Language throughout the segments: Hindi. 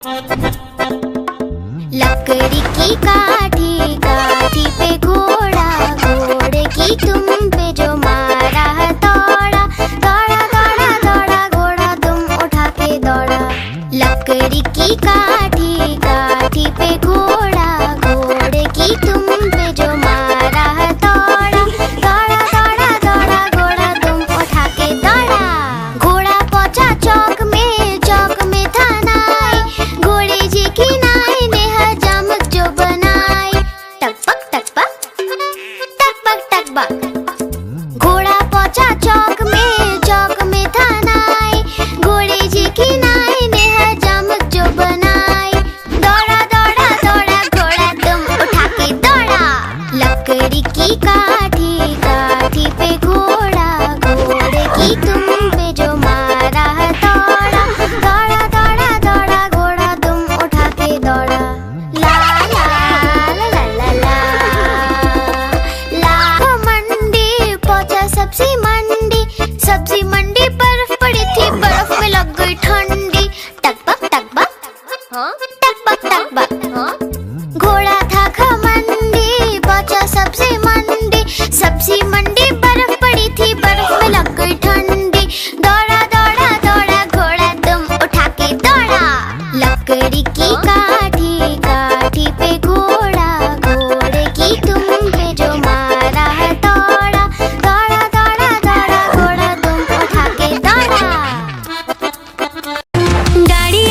लकड़ी की काठी, काठी पे घोड़ा, घोड़े की तुम पे जो मारा हथौड़ा, दौड़ा दौड़ा दौड़ा घोड़ा तुम उठा के दौड़ा। लकड़ी की काठी, काठी पे घोड़ा, घोड़े की तुम पे जो मारा हथौड़ा, दौड़ा दौड़ा दौड़ा घोड़ा तुम उठा के दौड़ा। घोड़ा पहुंचा चौक में, चौक में था नाई, घोड़े जी की नाई ने हजामत जो बनाई। टकपक टकपक टकपक टकपक। घोड़ा पहुंचा चौक में, चौक में था नाई, घोड़े जी की नाई ने हजामत जो बनाई। दौड़ा दौड़ा दौड़ा घोड़ा तुम उठा के दौड़ा। लकड़ी की काठी, काठी पे घोड़ा, घोड़े की तुम पे जो मारा हथौड़ा, दौड़ा दौड़ा दौड़ा घोड़ा तुम उठा के दौड़ा। ला ला ला ला ला ला ला। मंडी पहुंचा सब्जी मंडी, सब्जी मंडी बर्फ पड़ी थी, बर्फ में लग गई ठंडी। टकपक टकपक टकपक टकपक। घोड़ा था घमंडी, पहुंचा सब्जी मंडी, सब्जी मंडी बर्फ पड़ी थी, बर्फ में लग गई ठंडी। दौड़ा दौड़ा दौड़ा घोड़ा तुम उठा के दौड़ा। लकड़ी की काठी, काठी पे घोड़ा, घोड़े की तुम पे जो मारा हथौड़ा, दौड़ा दौड़ा दौड़ा घोड़ा तुम उठा के दौड़ा। गाड़ी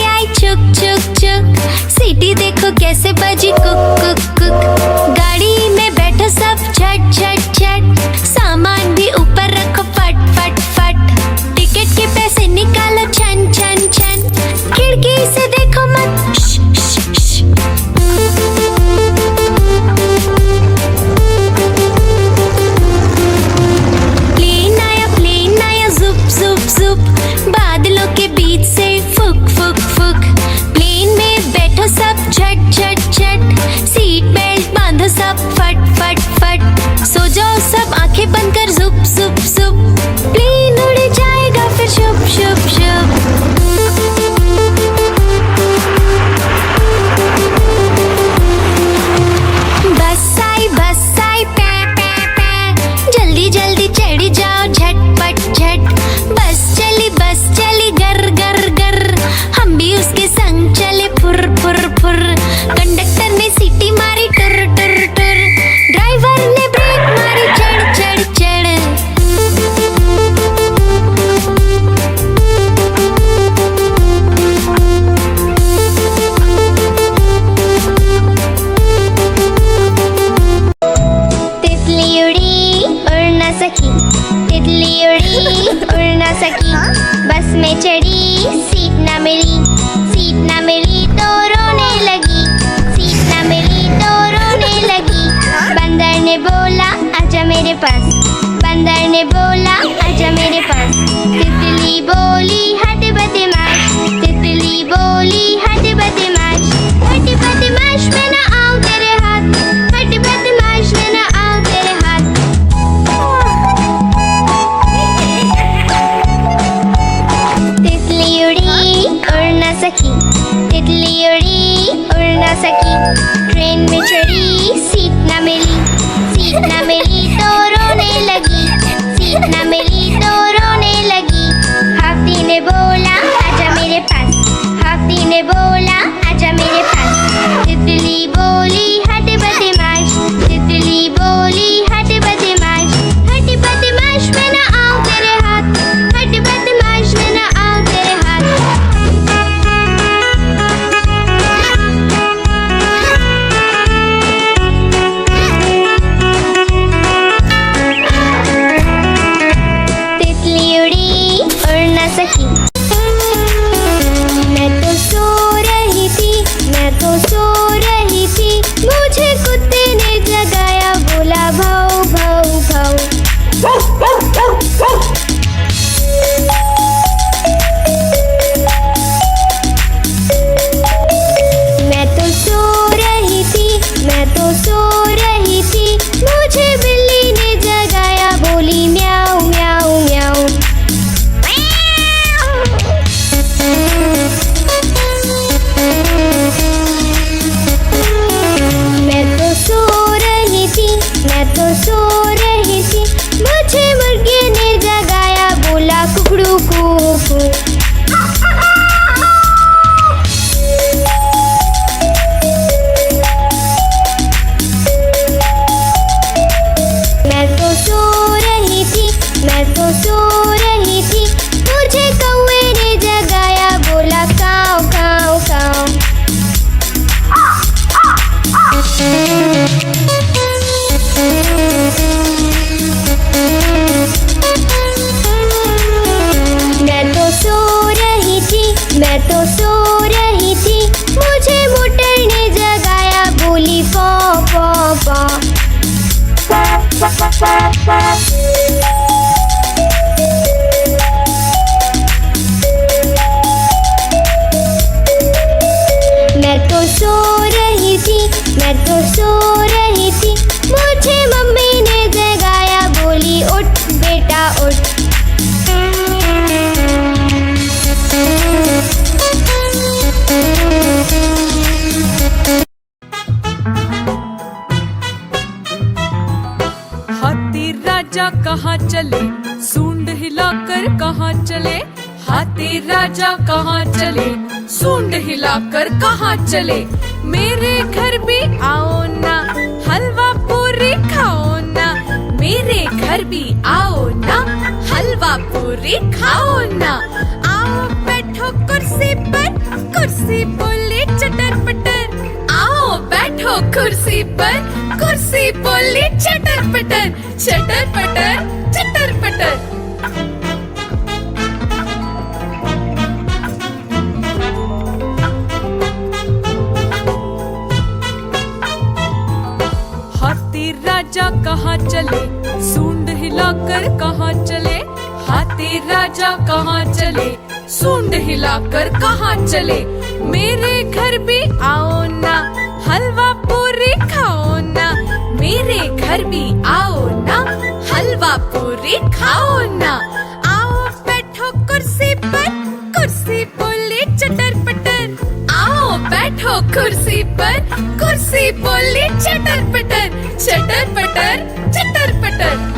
आई चुक चुक चुक, सीटी देखो कैसे बजी कुक कुक कुक। गाड़ी में बैठो सब झट झट झट, सामान भी ऊपर रखो फट फट फट। टिकट के पैसे निकालो छन छन छन, खिड़की से देखो मत श, श, श। प्लेन आया जुप जुप जुप, बादलों के बीच से फुक फुक फुक। प्लेन में बैठो सब झट झट झट, सीट बेल्ट बांधो सब फट फट फट। सो जाओ सब आंखें बंद कर जुप जुप जुप, प्लेन उड़ जाएगा फिर शुप शुप शुप। बस आई पै पै पै, जल्दी जल्दी चढ़ जाओ झटपट झट। बस चली गर गर गर, हम भी उसके संग चले फुर फुर फुर। कंडक्टर ने सीटी मारी टुर टुर टुर, ड्राइवर ने ब्रेक मारी चढ़ चढ़ चढ़। तितली उड़ी उड़ ना सकी, तितली उड़ी उड़ ना सकी। बस में चढ़ी सीट ना मिली, सीट ना मिली तो रोने लगी, सीट ना मिली तो रोने लगी। बंदर ने बोला आजा मेरे पास, बंदर ने बोला आजा मेरे पास। तितली बोली हट बदमाश, तितली बोली हट बदमाश, हट बदमाश मैं ना आऊं तेरे हाथ, हट बदमाश मैं ना आऊं तेरे हाथ। तितली उड़ी उड़ ना सकी, तितली उड़ी उड़ ना सकी। ट्रेन में चढ़ी सीट ना मिली, सीट ना मिली तो रोने लगी, सीट ना मिली तो रोने लगी। हाथी ने बोला आजा मेरे पास, हाथी ने बोला आजा मेरे पास। तितली बोली हट बदमाश, तितली बोली हट बदमाश, हट बदमाश मैं ना आऊं तेरे हाथ, हट बदमाश मैं ना आऊं तेरे हाथ। चले, हाथी राजा कहाँ चले, सूंड हिलाकर कहाँ चले। मेरे घर भी आओ ना, हलवा पूरी खाओ ना, मेरे घर भी आओ ना, हलवा पूरी खाओ ना। आओ बैठो कुर्सी पर, कुर्सी बोले चटर पटर, आओ बैठो कुर्सी पर, कुर्सी बोले चटर पटर, चटर पटर चटर पटर। हाथी राजा कहाँ चले, सूंड हिलाकर कहाँ चले, हाथी राजा कहाँ चले, सूंड हिलाकर कहाँ चले। मेरे घर भी आओ ना, हलवा पूरी खाओ ना, मेरे घर भी आओ ना, हलवा पूरी खाओ ना। आओ बैठो कुर्सी पर, कुर्सी बोले चटर पटर, आओ बैठो कुर्सी पर, कुर्सी बोले चटर पटर, चटर पटर चटर पटर।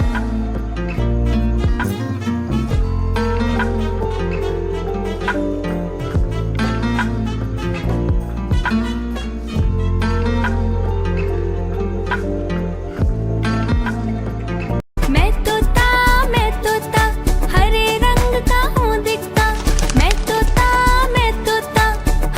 मैं तोता हरे रंग का हूँ दिखता, मैं तोता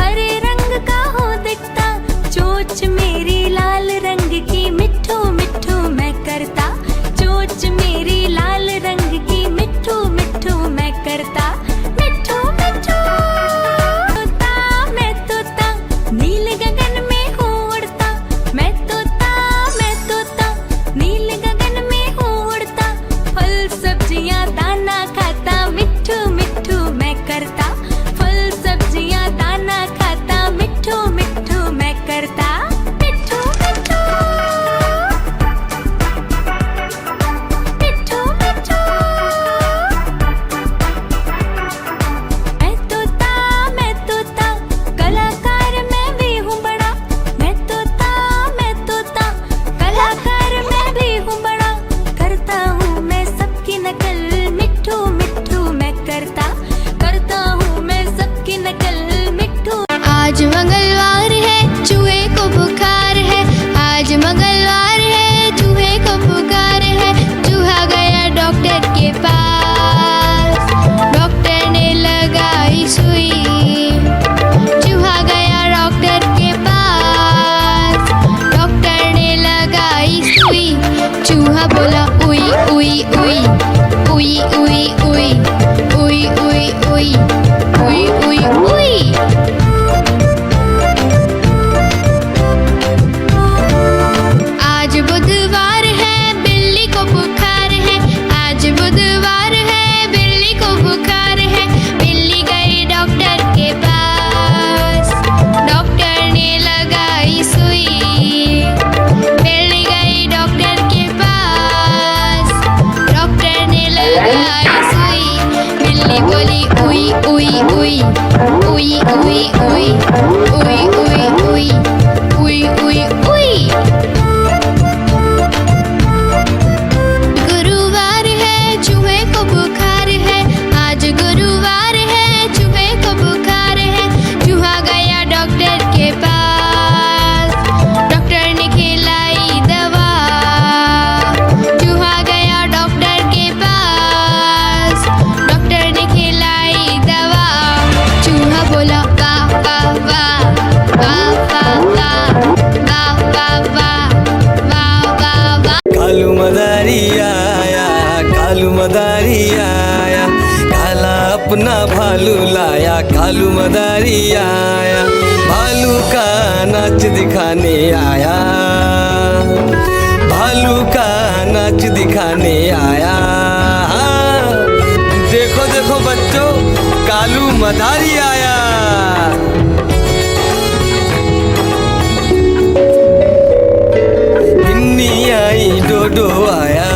हरे रंग का हूँ दिखता। चोंच मेरी लाल रंग की मिट्ठू मिट्ठू मैं करता, चोंच मेरी लाल रंग की मिट्ठू मिट्ठू मैं करता, मिट्ठू मिट्ठू। मैं तोता नील गगन में हूँ उड़ता, मैं तोता नील गगन में हूँ उड़ता। फल सब्जियाँ दाना खाता, मिट्ठू मिट्ठू मैं करता, फल सब्जियाँ दाना खाता, मिट्ठू मिट्ठू मैं करता, मिट्ठू मिट्ठू मिट्ठू मिट्ठू। मैं तोता कलाकार मैं भी हूँ बड़ा, मैं तोता कलाकार मैं भी हूँ बड़ा। करता हूँ मैं सबकी नकल, मिट्ठू मिट्ठू मैं करता हूँ मैं सबकी नकल, मिट्ठू। आज मंगलवार है, चूहे को बुखार है, आज मंगलवार है, चूहे को बुखार है। चूहा गया डॉक्टर के पास, डॉक्टर ने लगाई सुई। चूहा गया डॉक्टर के पास, डॉक्टर ने लगाई सुई। चूहा बोला उई उई उई उई उई उई उई उई उई उई उई उई। आज बुधवार है, बिल्ली को बुखार है, आज बुधवार है, बिल्ली को बुखार है। बिल्ली गई डॉक्टर के पास, डॉक्टर ने लगाई सुई। बिल्ली गई डॉक्टर के पास, डॉक्टर ने लगाई सुई। बिल्ली बोली उई उई उई उई उई उई उई उई उई उई उई उई। गुरुवार है, चूहे को बुखार है, आज गुरुवार है, चूहे को बुखार है। चूहा गया डॉक्टर के पास, डॉक्टर ने खिलाई दवा। चूहा गया डॉक्टर के पास, डॉक्टर ने खिलाई दवा। चूहा बोला वाह वाह वाह वाह वाह वाह वाह वाह वाह वाह वाह। कालू मदारी आया, कालू मदारी आया, काला अपना भालू लाया, कालू मदारी आया, भालू का नाच दिखाने आया, भालू का नाच दिखाने आया। देखो देखो बच्चों, कालू मदारी आया। बिन्नी आई, डोडो आया,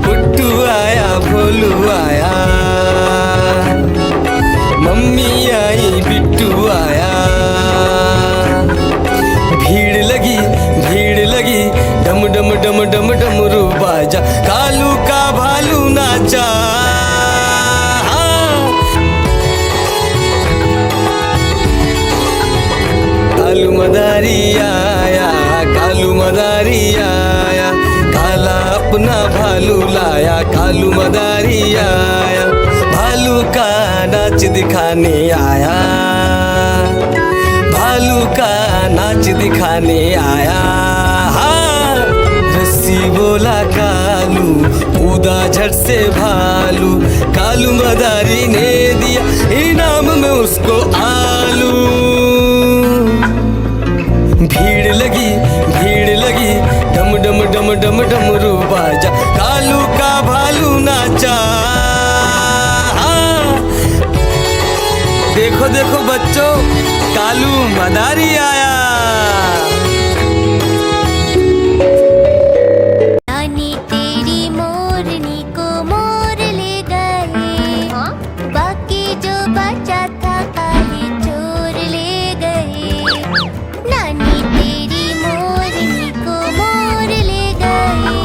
पुट्टू आया, भोलू आया, मम्मी आई, बिट्टू आया। भीड़ लगी, डम डम डम डम डमरू बाजा, कालू का भालू नाचा। आया, भालू का नाच दिखाने आया। हाँ, रस्सी बोला कालू, कूदा झट से भालू। कालू मदारी ने दिया इनाम में उसको आलू। भीड़ लगी डम डम डम डम डमरू बाजा। कालू का भालू नाचा। हाँ, देखो देखो बच्चों, कालू मदारी आया। नानी तेरी मोरनी को मोर ले गए, बाकी जो बचा था काले चोर ले गए। नानी तेरी मोरनी को मोर ले गए,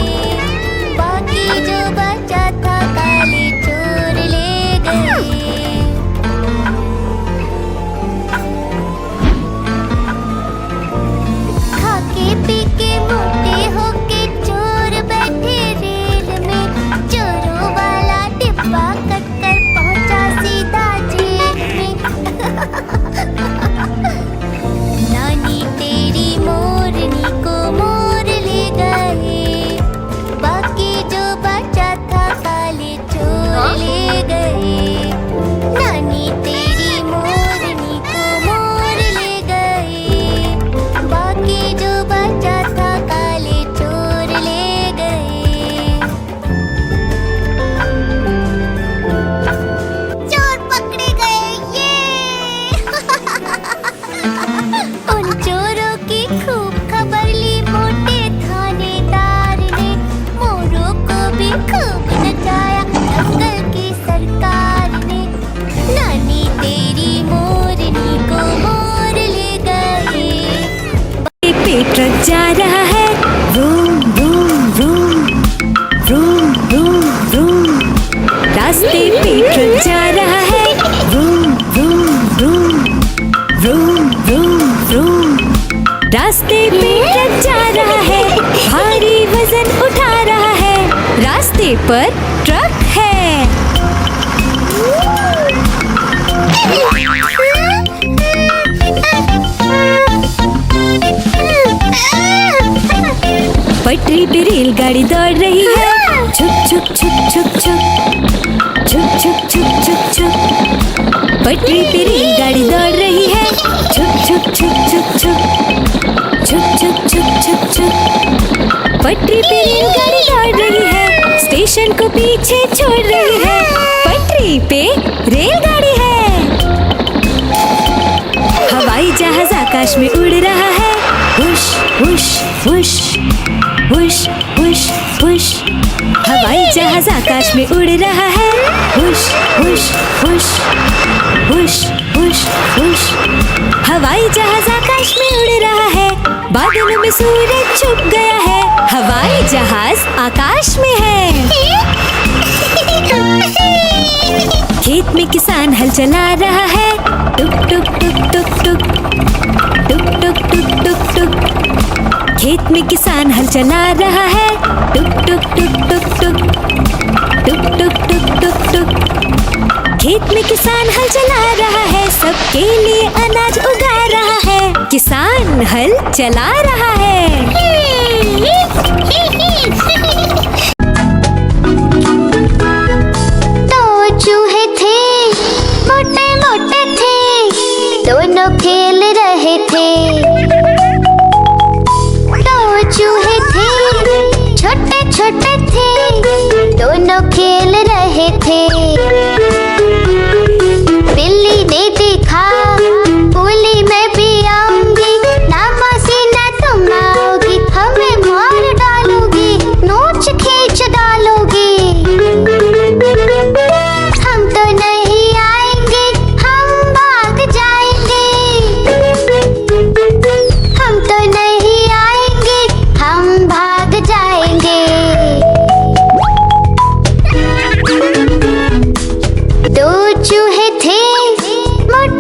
बाकी जो बचा था काले चोर ले गए। खाके पी के मोटे होके चोर बैठे रेल में, चोरों वाला डिब्बा कट कर पहुंचा सीधा जेल में। नानी तेरी मोरनी को मोर ले गए, बाकी जो बचा था काले चोर ले गए। नानी तेरी मोरनी को मोर ले गए, बाकी जो बचा था काले चोर ले गए। चोर पकड़े गए ये। उन चोरों की खूब खबर ली मोटे थानेदार ने, मोरों को भी खूब नचाया जंगल की सरकार ने। नानी तेरी मोरनी को मोर ले गए। पे ट्रक जा रहा है, room room room room room room. रास्ते पे ट्रक जा रहा है, room room room room room room. रास्ते पे ट्रक जा रहा है, भारी वजन उठा रहा है, रास्ते पर ट्रक है। पटरी पे रेलगाड़ी दौड़ रही है, छुक छुक छुक छुक छुक छुक छुक छुक छुक छुक। पटरी पे रेलगाड़ी दौड़ रही है, छुक छुक छुक छुक छुक छुक छुक छुक छुक छुक। पटरी पे रेलगाड़ी दौड़ रही है, स्टेशन को पीछे छोड़ रही है, पटरी पे रेलगाड़ी है। हवाई जहाज आकाश में उड़ रहा है, हुश हुश हुश हुश हुश हुश। हवाई जहाज आकाश में उड़ रहा है, हुश हुश हुश हुश हुश हुश। हवाई जहाज आकाश में उड़ रहा है, बादलों में सूरज छुप गया है, हवाई जहाज आकाश में है। खेत में किसान हल चला रहा है, टुक टुक टुक टुक टुक टुक टुक टुक टुक टुक। खेत में किसान हल चला रहा है, टुक टुक टुक टुक टुक टुक टुक टुक टुक टुक। खेत में किसान हल चला रहा है, सबके लिए अनाज उगा रहा है, किसान हल चला रहा है। दो चूहे थे, मोटे मोटे थे, दोनों खेल रहे थे। दो चूहे थे, छोटे छोटे थे, दोनों खेल रहे थे। बिल्ली ने देखा, बोली मैं भी आऊंगी, ना मौसी ना तुम आओगी, हमें मार डालोगी, नोच खींच डालोगी। हम तो नहीं आएंगे, हम भाग जाएंगे। हम तो नहीं आएंगे, हम भाग जाएंगे। दो चूहे थे, मोटे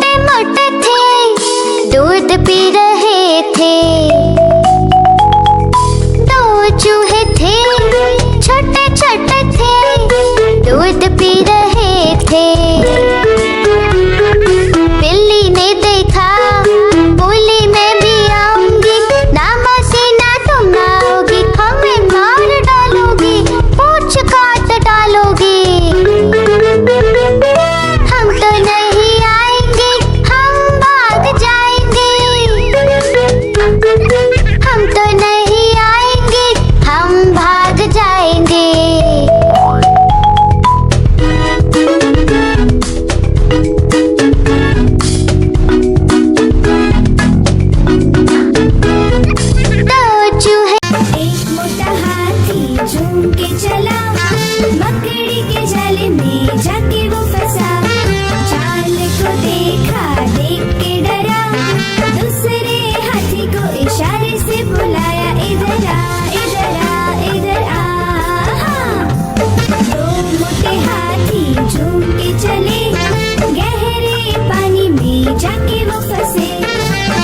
में जाके वो फंसे।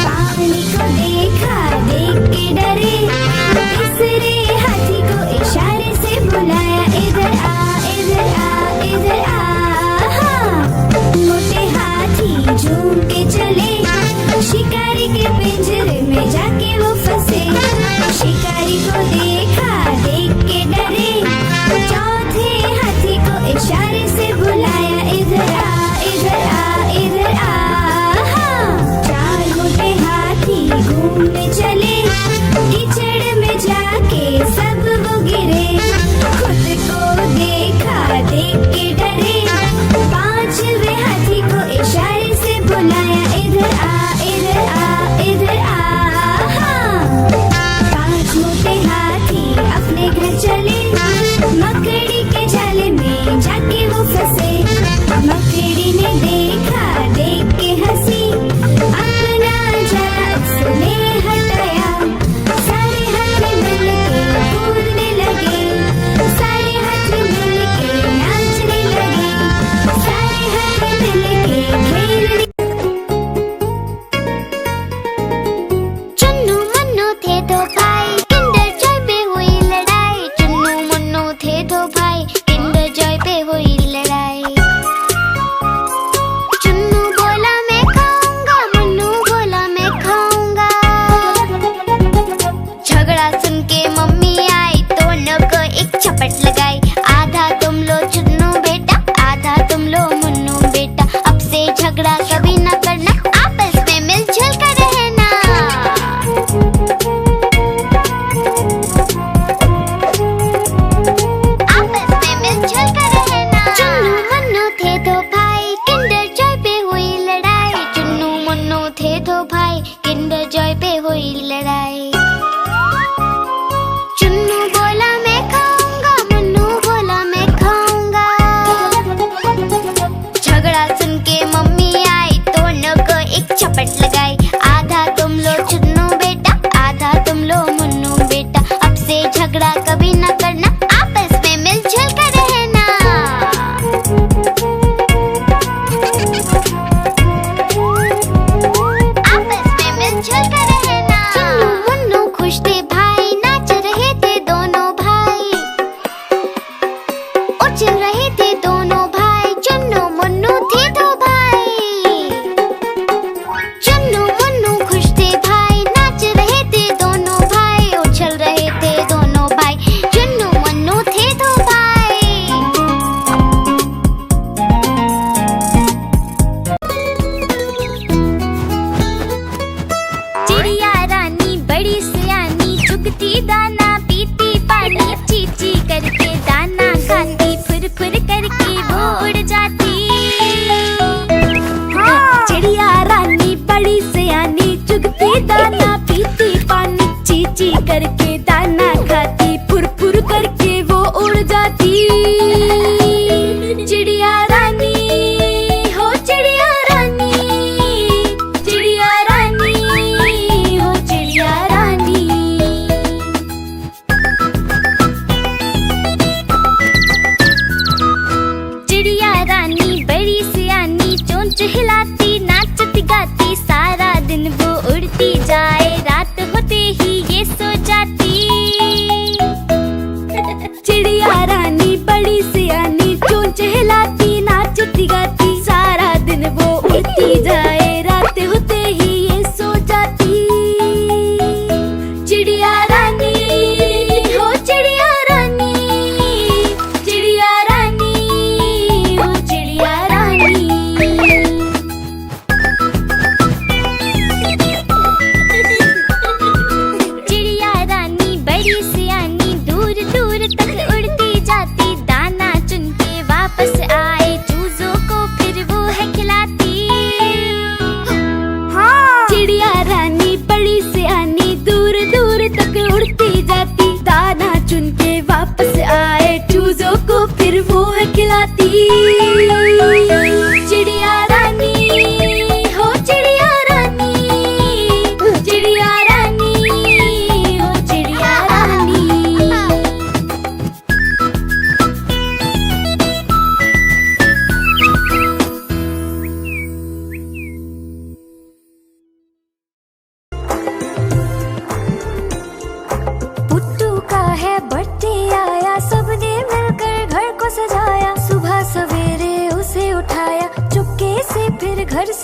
पानी को देखा, देख के डरे, तीसरे हाथी को इशारे से बुलाया, इधर आ, इधर आ, इधर आ। हाँ। मोटे हाथी झूम के चले, शिकारी के पिंजरे में जाके वो फंसे। शिकारी को देखा, देख के डरे, चौथे हाथी को इशारे से बुलाया, इधर आ, इधर आ, इधर आ। हाँ। चार मोटे हाथी घूमने चले, कीचड़ में जाके सब वो गिरे, खुद को देखा, देख के डरे, पांचवे हाथी को इशारे से बुलाया, इधर आ, इधर आ, इधर आ। हाँ। पांच मोटे हाथी अपने घर चले, मकड़ी के जाले में जाके वो फंसे। मकड़ी ने देखा, देख के हंसी, अपना जाला उसने हटाया। सारे हाथी मिलके कूदने लगे, सारे हाथी मिलके नाचने लगे, सारे हाथी मिलके खेलने।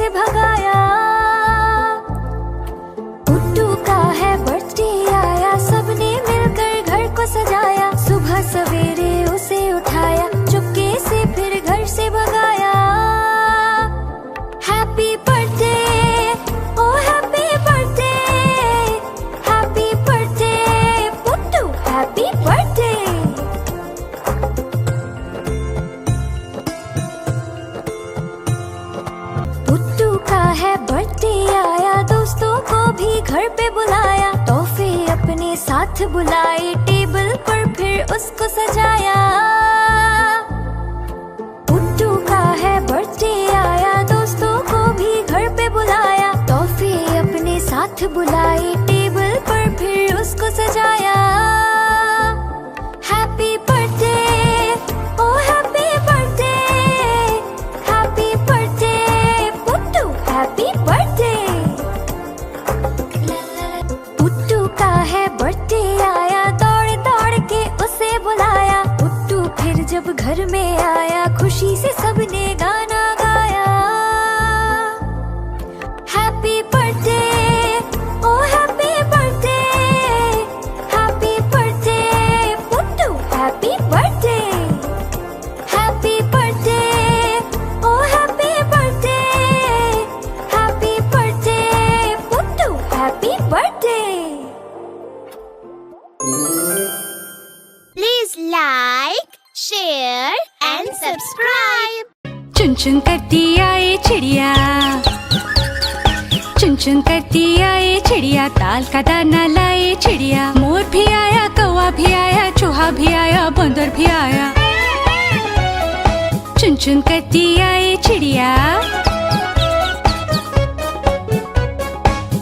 से भगाया। पुट्टू का है बर्थडे आया, सबने मिलकर घर को सजाया। सुबह सवेरे उसे उठाया, चुपके से फिर घर से भगाया। Happy birthday, oh happy birthday, happy birthday Puttu, happy birthday. Puttu का है बर्थडे आया, दोस्तों को भी घर पे बुलाया। तोहफे अपने साथ बुलाए, टेबल पर फिर उसको सजाया। पुट्टू का है बर्थडे आया, दोस्तों को भी घर पे बुलाया। तोहफे अपने साथ बुलाए, टेबल पर फिर उसको सजाया। Happy birthday, oh happy birthday, happy birthday Puttu, happy birthday. Puttu का है बर्थडे आया, दौड़ दौड़ के उसे बुलाया। पुट्टू फिर जब घर में आया, खुशी से सबने गाना गाया। Happy birthday, oh happy birthday, happy birthday Puttu, happy birthday. Happy birthday, oh happy birthday, happy birthday Puttu, happy birthday. Please like, share and subscribe. चुन चुन करती आए चिड़िया, चुन चुन करती आए चिड़िया, ताल का दाना लाए चिड़िया। मोर भी आया, कौवा भी आया, चूहा भी आया, बंदर भी आया। चुन चुन करती आए चिड़िया।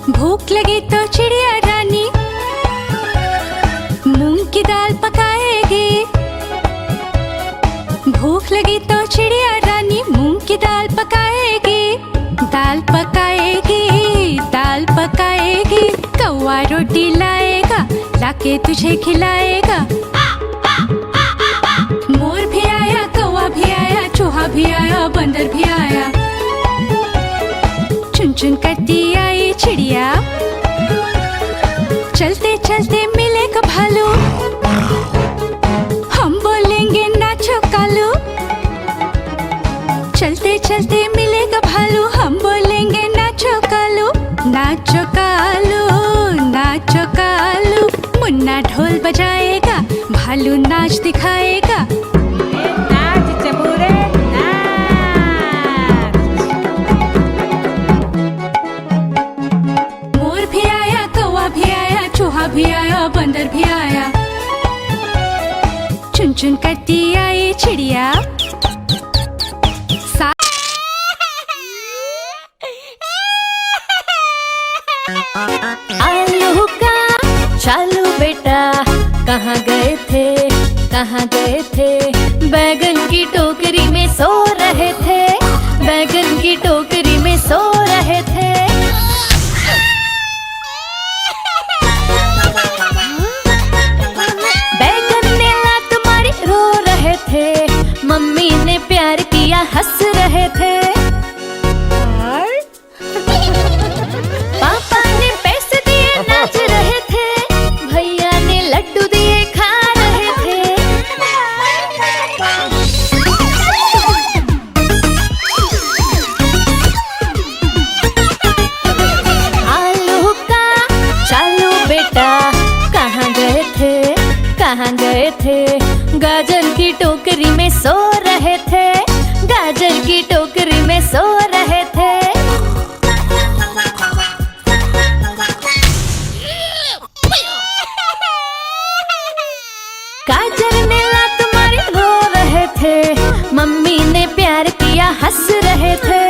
भूख लगी तो चिड़िया रानी मूंग की दाल पकाएगी। भूख लगी तो चिड़िया रानी मूंग की दाल पकाएगी। दाल पकाएगी, दाल पकाएगी। कौवा रोटी लाएगा, लाके तुझे खिलाएगा। मोर भी आया, कौवा भी आया, चूहा भी आया, बंदर भी आया। चुन चुन करती आई चिड़िया। चलते चलते मिलेगा भालू, हम बोलेंगे नाचो कालू। चलते चलते मिलेगा भालू, हम बोलेंगे नाचो कालू। नाचो कालू, नाचो कालू। मुन्ना ढोल बजाएगा, भालू नाच दिखाएगा। नाच चबूरे नाच। मोर भी आया, कौवा भी आया, चूहा भी आया, बंदर भी आया। चुन चुन करती आई चिड़िया। आलू का चालू बेटा, कहाँ गए थे, कहाँ गए थे। बैगन की टोकरी में सो रहे थे, बैगन की टोकरी में सो रहे थे। बैगन ने लात मारी, रो रहे थे। मम्मी ने प्यार किया, हंस रहे थे। पापा ने पैसे दिए, नाच रहे थे। भैया ने लड्डू दिए, खा रहे थे। आलू का चालू बेटा, कहाँ गए थे, कहाँ गए थे। गाजर की टोकरी में सो रहे थे, गाजर की टोकरी में सो रहे थे। गाजर ने लात मारी, रो रहे थे। मम्मी ने प्यार किया, हंस रहे थे।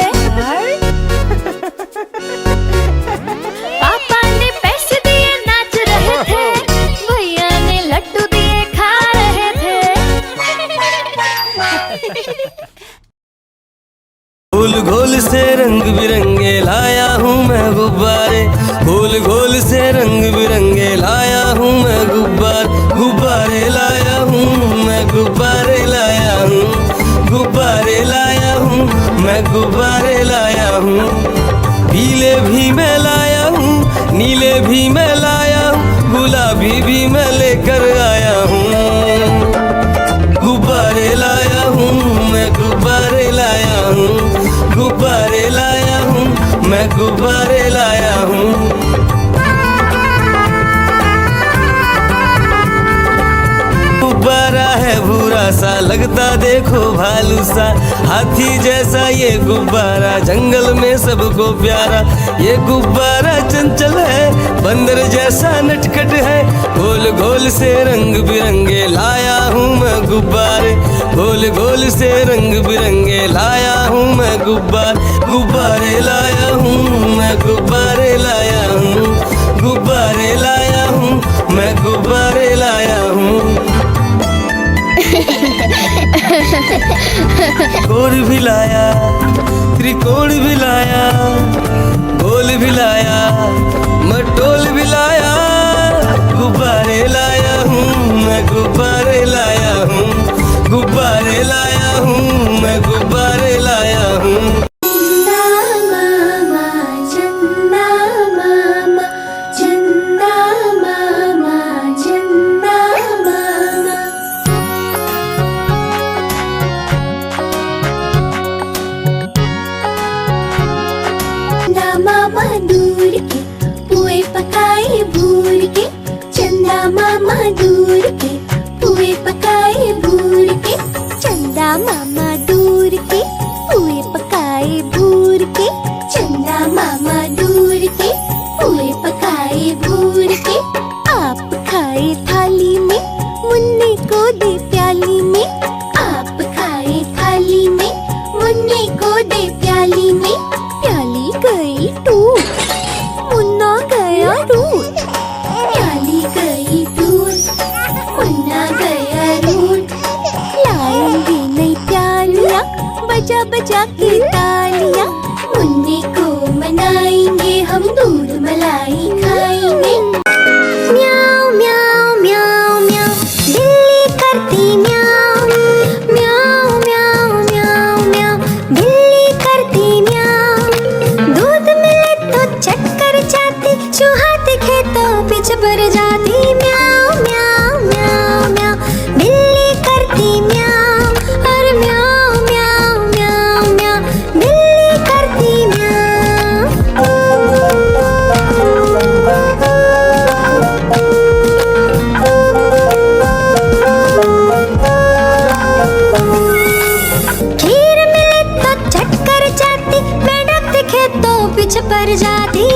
पापा ने पैसे दिए, नाच रहे थे। भैया ने लड्डू दिए, खा रहे थे। गोल गोल से रंग बिरंगे लाया हूँ मैं गुब्बारे, गोल गोल से रंग बिरंगे लाया हूँ मैं गुब्बारे लाया हूँ मैं, गुब्बारे लाया हूँ, गुब्बारे लाया हूँ मैं, गुब्बारे लाया हूँ। हूँ, पीले भी मैं लाया हूँ, नीले भी मैं लाया हूँ, गुलाबी भी मैं लेकर आया हूँ। गुब्बारे लाया हूँ मैं, गुब्बारे लाया हूँ, गुब्बारे लाया हूँ मैं, गुब्बारे लाया हूँ। गुब्बारा है भूरा सा, लगता देखो भालू सा, हाथी जैसा ये गुब्बारा, जंगल में सबको प्यारा। ये गुब्बारा चंचल है, बंदर जैसा नटखट है, गोल गोल से रंग बिरंगे लाया हूँ मैं गुब्बारे, गोल गोल से रंग बिरंगे लाया हूँ मैं गुब्बारे लाया हूँ मैं, गुब्बारे लाया हूँ, गुब्बारे लाया हूँ मैं, गुब्बारे लाया हूँ। कोण भी लाया, त्रिकोण भी लाया, गोल भी लाया, मटोल भी लाया, गुब्बारे लाया हूँ मैं, गुब्बारे लाया हूँ, गुब्बारे लाया हूँ मैं, गुब्बारे लाया हूँ। मामा दूर के पुए पकाए भूर के, चंदा मामा दूर के पुए पकाए भूर के, चंदा मामा दूर के पुए पकाए भूर के, चंदा मामा दूर के पुए पकाए भूर के। आप खाए थाली में, मुन्ने को दे प्याली में, आप खाए थाली में, मुन्ने को दे प्याली में, प्याली गई टूट, मुन्ना गया रूट, प्याली गई टूट, मुन्ना गया रूट। लाएंगे नई प्यालियाँ, बजा बजा के तालियाँ, मुन्ने को मनाएंगे हम, दूध मलाई खाएंगे। म्याऊ म्याऊ म्याऊ म्याऊ, बिल्ली करती म्याऊ, म्याऊ म्याऊ म्याऊ म्याऊ, बिल्ली करती म्याऊ। दूध मिले तो चक्कर जाती, चूहा दिखे तो पीछे पड़ जाती। म्याऊ म्याऊ म्याऊ म्याऊ, बिल्ली करती म्याऊ, और म्याऊ म्याऊ म्याऊ म्याऊ, बिल्ली करती म्याऊ। खीर मिले तो चक्कर जाती, मेंढक दिखे तो पीछे पड़ जाती।